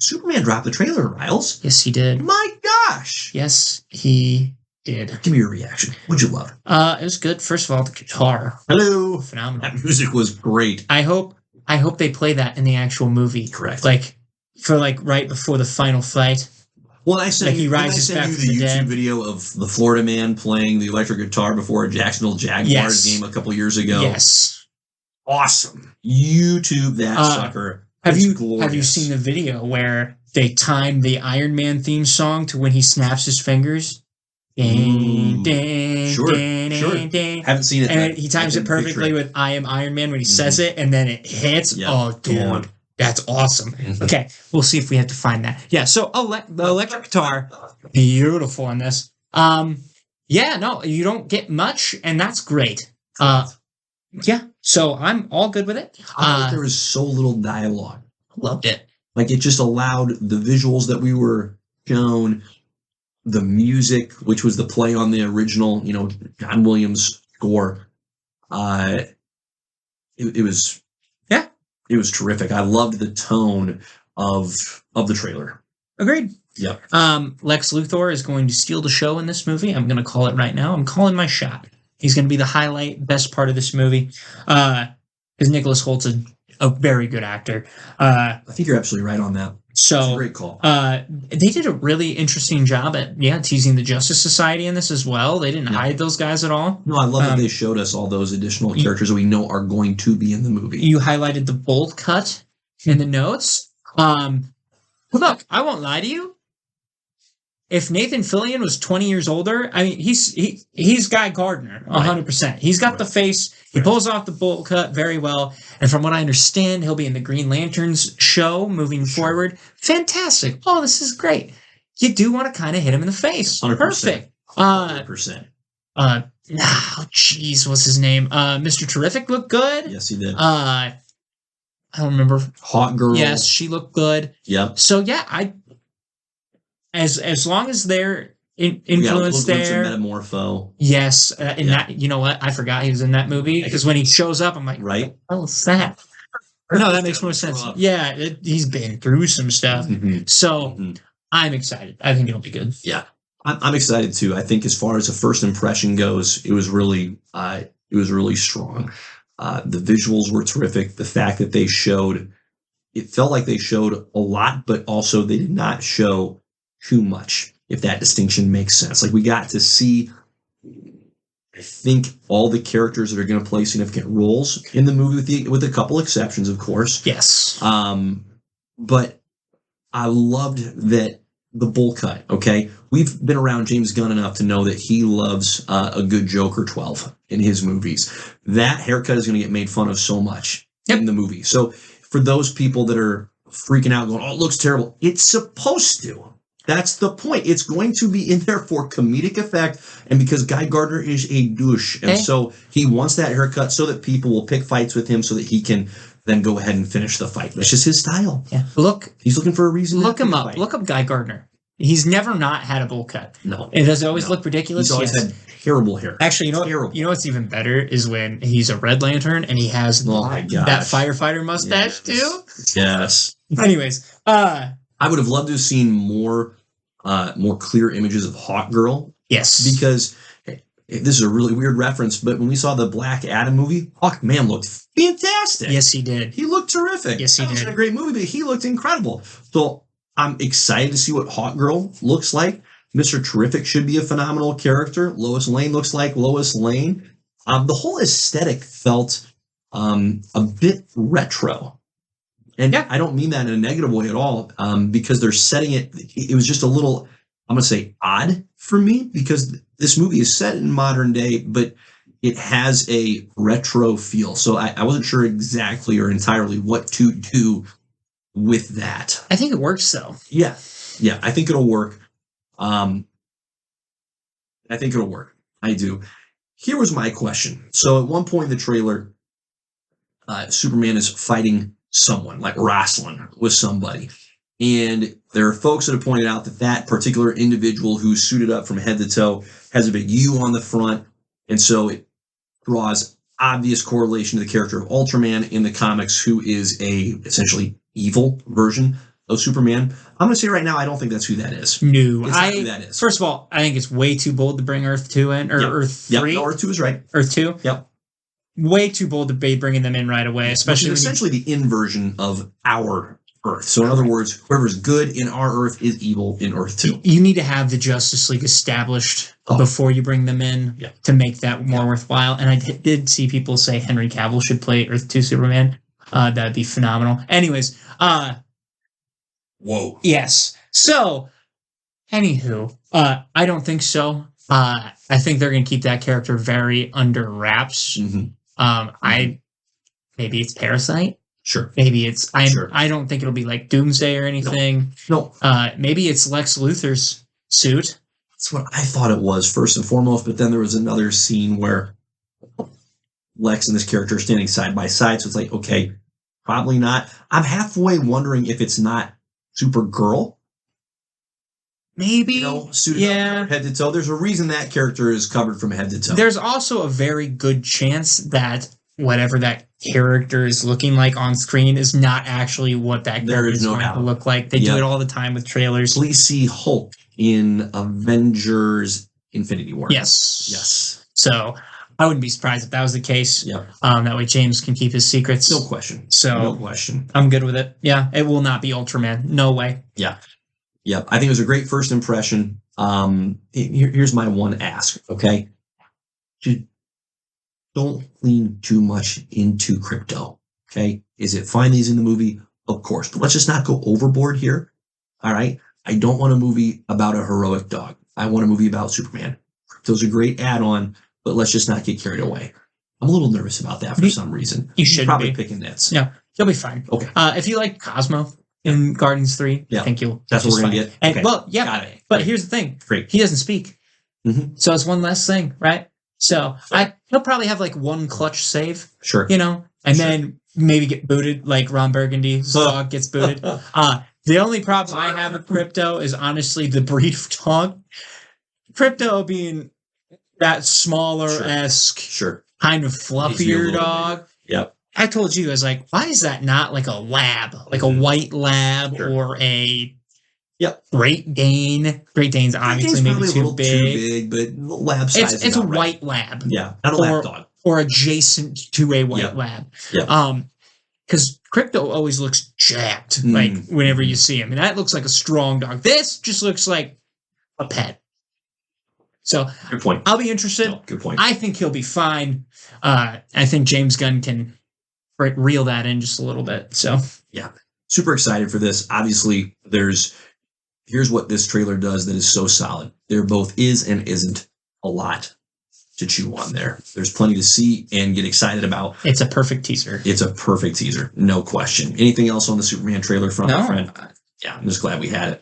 Superman dropped the trailer, Riles. Yes, he did. My gosh. Yes, he did. Give me your reaction. What'd you love? It was good. First of all, the guitar. Hello. Phenomenal. That music was great. I hope they play that in the actual movie. Correct. Like, for like right before the final fight. Well, I sent Like he you, rises I sent back you from the the YouTube dead. video of the Florida man playing the electric guitar before a Jacksonville Jaguars Yes. game a couple years ago. Yes. Awesome. YouTube that sucker. Have It's you glorious. seen the video where they time the Iron Man theme song to when he snaps his fingers? Ding, Ooh. ding, Sure, ding, sure. ding, ding. Haven't seen it. And but he times I it can picture perfectly with "I am Iron Man" when he says it, and then it hits. Yep. Oh, Come on. dude, that's awesome. Okay, we'll see if we have to find that. Yeah, so the electric guitar, beautiful on this. Yeah, no, you don't get much, and that's great. Yeah, so I'm all good with it. I thought there was so little dialogue. Loved it. Like it just allowed the visuals that we were shown, the music, which was the play on the original, John Williams score. It was, Yeah. it was terrific. I loved the tone of the trailer. Agreed. Yep. Lex Luthor is going to steal the show in this movie. I'm going to call it right now. I'm calling my shot. He's going to be the highlight, best part of this movie. Because Nicholas Holt's a very good actor. I think you're absolutely right on that. It's a So great call. they did a really interesting job at teasing the Justice Society in this as well. They didn't Yeah. hide those guys at all. No, I love that they showed us all those additional characters that we know are going to be in the movie. You highlighted the bold cut in the notes. Look, I won't lie to you. If Nathan Fillion was 20 years older, I mean, he's Guy Gardner, 100%. He's got the face. He pulls off the bowl cut very well. And from what I understand, he'll be in the Green Lanterns show moving forward. Fantastic. Oh, this is great. You do want to kind of hit him in the face. 100%. Perfect. 100%. Jeez, what's his name? Mr. Terrific looked good. Yes, he did. I don't remember. Hot Girl. Yes, she looked good. Yep. So yeah, as long as they're We got a influence little glimpse of there, Metamorpho. yes. That, you know what? I forgot he was in that movie because when he shows up, I'm like, Right? what was that? No, that makes more sense. Yeah, he's been through some stuff, Mhm. so Mhm. I'm excited. I think it'll be good. Yeah. I'm excited too. I think as far as a first impression goes, it was really strong. The visuals were terrific. The fact that it felt like they showed a lot, but also they did not show too much, if that distinction makes sense. Like we got to see, I think, all the characters that are going to play significant roles in the movie, with a couple exceptions, of course. Yes. But I loved that the bowl cut. Okay, we've been around James Gunn enough to know that he loves a good Joker 12 in his movies. That haircut is going to get made fun of so much in the movie. So for those people that are freaking out, going, "Oh, it looks terrible," it's supposed to. That's the point. It's going to be in there for comedic effect, and because Guy Gardner is a douche, and so he wants that haircut so that people will pick fights with him so that he can then go ahead and finish the fight. That's just his style. Yeah. He's looking for a reason. Look to him pick a up. fight. Look up Guy Gardner. He's never not had a bowl cut. No. It does always No. look ridiculous. He's always Yes. had terrible hair. Actually, Terrible. you know what's even better is when he's a Red Lantern and he has Oh my gosh. that firefighter mustache Yes. too. Yes. Anyways, I would have loved to have seen more clear images of Hawk Girl, yes, because this is a really weird reference, but when we saw the Black Adam movie, Hawkman looked fantastic. yes, he did. He looked terrific. Yes, he That wasn't did. a great movie, but he looked incredible. So I'm excited to see what Hawk Girl looks like. Mr. Terrific should be a phenomenal character. Lois Lane looks like Lois Lane. The whole aesthetic felt a bit retro. And I don't mean that in a negative way at all, because they're setting it was just a little, I'm going to say, odd for me, because this movie is set in modern day, but it has a retro feel. So I wasn't sure exactly or entirely what to do with that. I think it works though. Yeah, I think it'll work. I do. Here was my question. So at one point in the trailer, Superman is fighting someone, like wrestling with somebody. And there are folks that have pointed out that that particular individual who's suited up from head to toe has a big U on the front. And so it draws obvious correlation to the character of Ultraman in the comics, who is a essentially evil version of Superman. I'm going to say right now, I don't think that's who that is. No, It's not who that is. First of all, I think it's way too bold to bring Earth 2 in, or Yep. Earth Yep. 3. No, Earth 2 is right. Earth 2? Yep. Way too bold to be bringing them in right away, especially Which is essentially the inversion of our Earth. So in other words, whoever's good in our Earth is evil in Earth 2. you need to have the Justice League established before you bring them in Yeah. to make that more worthwhile. And I did see people say Henry Cavill should play Earth 2 Superman. That'd be phenomenal. Anyways, Whoa. yes. So, anywho, I don't think so. I think they're going to keep that character very under wraps. Maybe it's Parasite. Sure. Maybe it's Sure. I don't think it'll be like Doomsday or anything. No. Maybe it's Lex Luthor's suit. That's what I thought it was first and foremost, but then there was another scene where Lex and this character are standing side by side, so it's like, okay, probably not. I'm halfway wondering if it's not Supergirl, Maybe. you know, suited up head to toe. There's a reason that character is covered from head to toe. There's also a very good chance that whatever that character is looking like on screen is not actually what that There character is is no going doubt. to look like. They do it all the time with trailers. Please see Hulk in Avengers Infinity War. Yes. Yes. So I wouldn't be surprised if that was the case. Yep. That way James can keep his secrets. No question. So No question. I'm good with it. Yeah, it will not be Ultraman. No way. Yeah. Yep. I think it was a great first impression. Here's my one ask, okay? Don't lean too much into crypto, okay? Is it fine that he's in the movie? Of course. But let's just not go overboard here, all right? I don't want a movie about a heroic dog. I want a movie about Superman. Crypto's a great add-on, but let's just not get carried away. I'm a little nervous about that for some reason. You He's should probably be. picking nits. Yeah, you'll be fine. Okay. If you like Cosmo in Guardians 3, Yeah. I think you'll That's what just we're gonna fine. get? And, Okay. well, yeah, Got it. but Great. here's the thing. Great. He doesn't speak. Mhm. So it's one less thing, right? So he'll probably have like one clutch save, Sure. you know, and Sure. then maybe get booted like Ron Burgundy's dog gets booted. The only problem I have with Crypto is honestly the breed of dog. Crypto being that smaller-esque, Sure. kind of Needs to be a fluffier little dog. Yep. I told you, I was like, why is that not like a lab, like a white lab Sure. or a Yep. Great Dane? Great Dane's obviously It's maybe probably a too little big. but lab size. It's is a about right. white lab. Yeah, not a lap dog. Or adjacent to a white Yep. lab. Yep. Because Crypto always looks jacked, Mm. like whenever you see him. And that looks like a strong dog. This just looks like a pet. So Good point. I'll be interested. No, good point. I think he'll be fine. I think James Gunn can reel that in just a little bit. So Super excited for this. Obviously, here's what this trailer does that is so solid. There both is and isn't a lot to chew on there. There's plenty to see and get excited about. it's a perfect teaser. It's a perfect teaser, no question. Anything else on the Superman trailer front, my No. friend? Yeah, I'm just glad we had it.